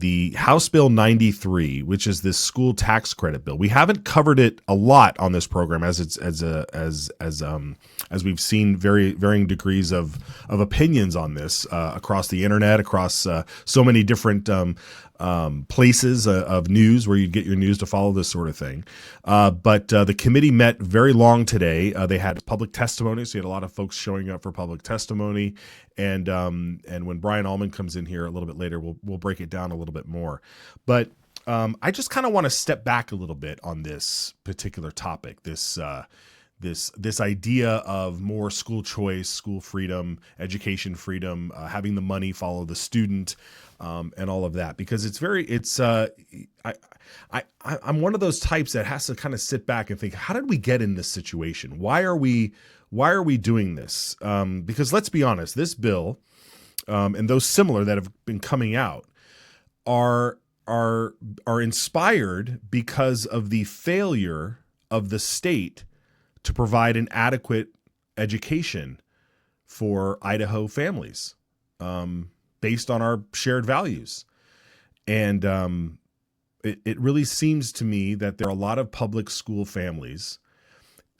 the House Bill 93, which is this school tax credit bill. We haven't covered it a lot on this program as we've seen varying degrees of opinions on this across the internet, across so many different places of news where you get your news to follow this sort of thing. But the committee met very long today. They had public testimony, so you had a lot of folks showing up for public testimony. And when Brian Allman comes in here a little bit later, we'll break it down a little bit more. But I just kind of want to step back a little bit on this particular topic. This idea of more school choice, school freedom, education freedom, having the money follow the student, and all of that, because I'm one of those types that has to kind of sit back and think, how did we get in this situation? Why are we doing this? Because let's be honest, this bill and those similar that have been coming out are inspired because of the failure of the state to provide an adequate education for Idaho families, based on our shared values. And it really seems to me that there are a lot of public school families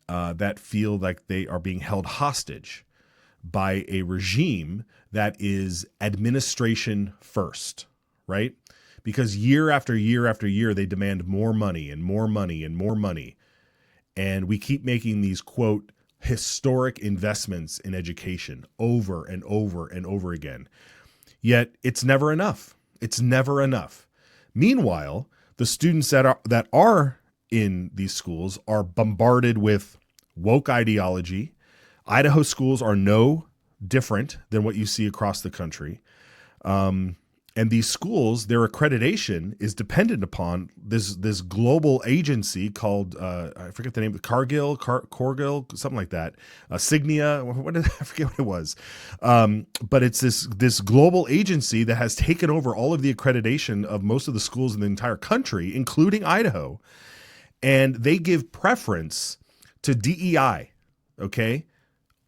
that feel like they are being held hostage by a regime that is administration first, right? Because year after year after year, they demand more money and more money and more money. And we keep making these, quote, historic investments in education over and over and over again. Yet it's never enough. It's never enough. Meanwhile, the students that are in these schools are bombarded with woke ideology. Idaho schools are no different than what you see across the country. And these schools, their accreditation is dependent upon this global agency called, I forget the name, Cargill, something like that, Signia, I forget what it was. But it's this global agency that has taken over all of the accreditation of most of the schools in the entire country, including Idaho. And they give preference to DEI, okay,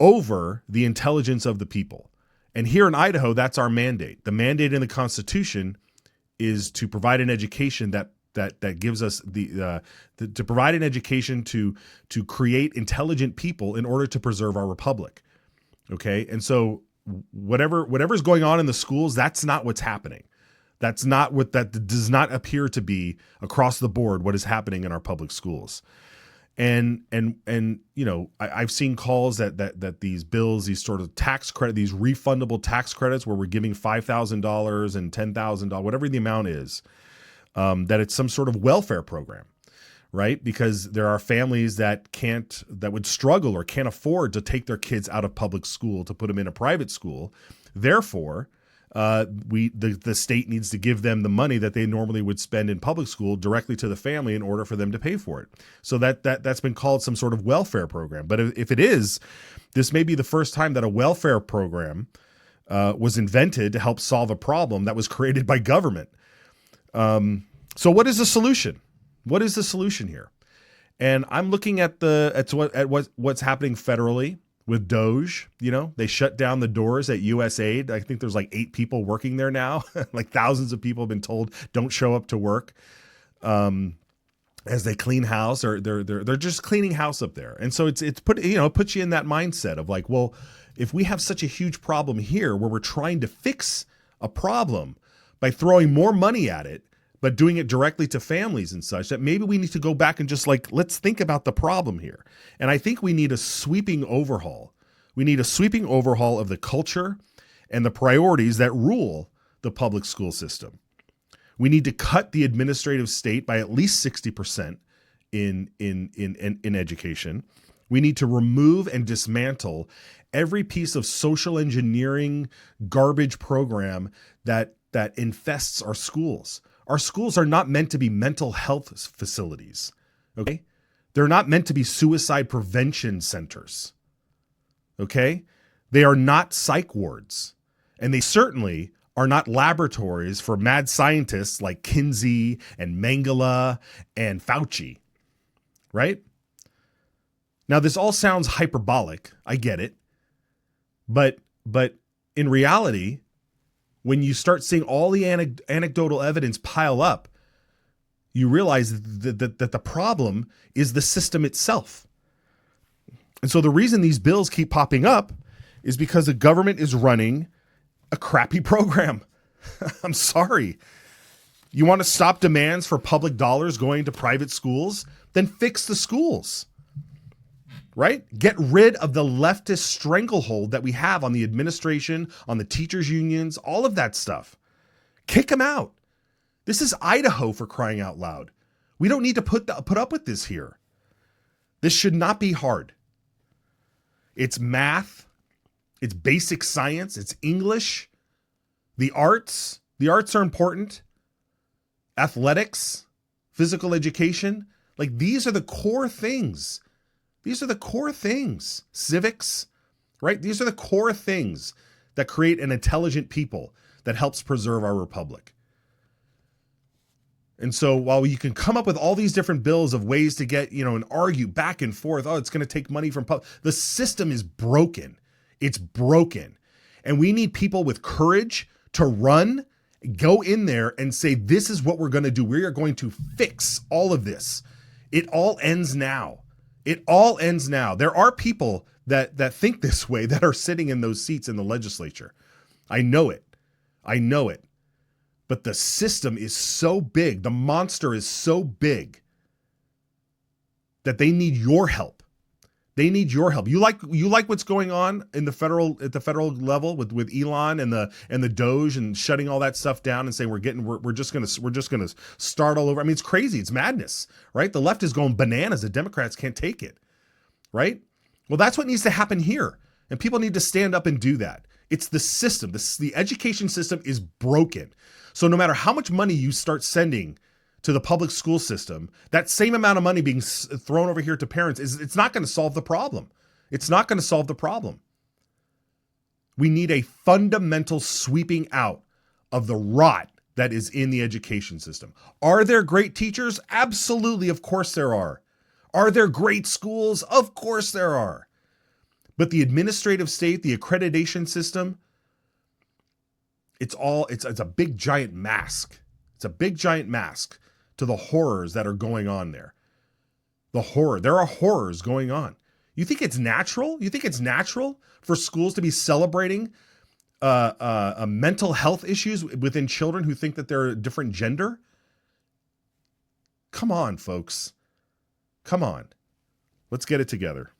over the intelligence of the people. And here in Idaho, that's our mandate. The mandate in the Constitution is to provide an education that gives us to provide an education to create intelligent people in order to preserve our republic. Okay, and so whatever's going on in the schools, that's not what's happening. That does not appear to be across the board what is happening in our public schools. And you know, I've seen calls that these bills, these sort of tax credit, these refundable tax credits where we're giving $5,000 and $10,000, whatever the amount is, that it's some sort of welfare program, right? Because there are families that would struggle or can't afford to take their kids out of public school to put them in a private school. Therefore, the state needs to give them the money that they normally would spend in public school directly to the family in order for them to pay for it. So that's been called some sort of welfare program. But if it is, this may be the first time that a welfare program was invented to help solve a problem that was created by government. So what is the solution? What is the solution here? And I'm looking at what's happening federally. With DOGE, you know, they shut down the doors at USAID. I think there's like 8 people working there now. Like thousands of people have been told don't show up to work as they clean house, or they're just cleaning house up there. And so it puts you in that mindset of like, well, if we have such a huge problem here where we're trying to fix a problem by throwing more money at it, but doing it directly to families and such, that maybe we need to go back and just like, let's think about the problem here. And I think we need a sweeping overhaul. We need a sweeping overhaul of the culture and the priorities that rule the public school system. We need to cut the administrative state by at least 60% in education. We need to remove and dismantle every piece of social engineering garbage program that infests our schools. Our schools are not meant to be mental health facilities, okay? They're not meant to be suicide prevention centers, okay? They are not psych wards, and they certainly are not laboratories for mad scientists like Kinsey and Mengele and Fauci, right? Now, this all sounds hyperbolic. I get it. But in reality, when you start seeing all the anecdotal evidence pile up, you realize that the problem is the system itself. And so the reason these bills keep popping up is because the government is running a crappy program. I'm sorry. You want to stop demands for public dollars going to private schools? Then fix the schools, right? Get rid of the leftist stranglehold that we have on the administration, on the teachers' unions, all of that stuff. Kick them out. This is Idaho, for crying out loud. We don't need to put up with this here. This should not be hard. It's math. It's basic science. It's English. The arts. The arts are important. Athletics. Physical education. Like, these are the core things. These are the core things. Civics, right? These are the core things that create an intelligent people that helps preserve our republic. And so while you can come up with all these different bills of ways to get, and argue back and forth, it's going to take money from the system is broken. It's broken. And we need people with courage to run, go in there and say, this is what we're going to do. We are going to fix all of this. It all ends now. It all ends now. There are people that think this way that are sitting in those seats in the legislature. I know it. But the system is so big, the monster is so big that they need your help. They need your help. You like what's going on at the federal level with Elon and the Doge and shutting all that stuff down and saying we're just gonna start all over. I mean, it's crazy. It's madness, right? The left is going bananas. The Democrats can't take it, right? Well, that's what needs to happen here, and people need to stand up and do that. It's the system. The education system is broken. So no matter how much money you start sending to the public school system, that same amount of money being thrown over here to parents, it's not going to solve the problem. It's not going to solve the problem. We need a fundamental sweeping out of the rot that is in the education system. Are there great teachers? Absolutely. Of course there are. Are there great schools? Of course there are. But the administrative state, the accreditation system, it's a big giant mask. It's a big giant mask to the horrors that are going on there. There are horrors going on. You think it's natural? You think it's natural for schools to be celebrating mental health issues within children who think that they're a different gender? Come on, folks. Come on. Let's get it together.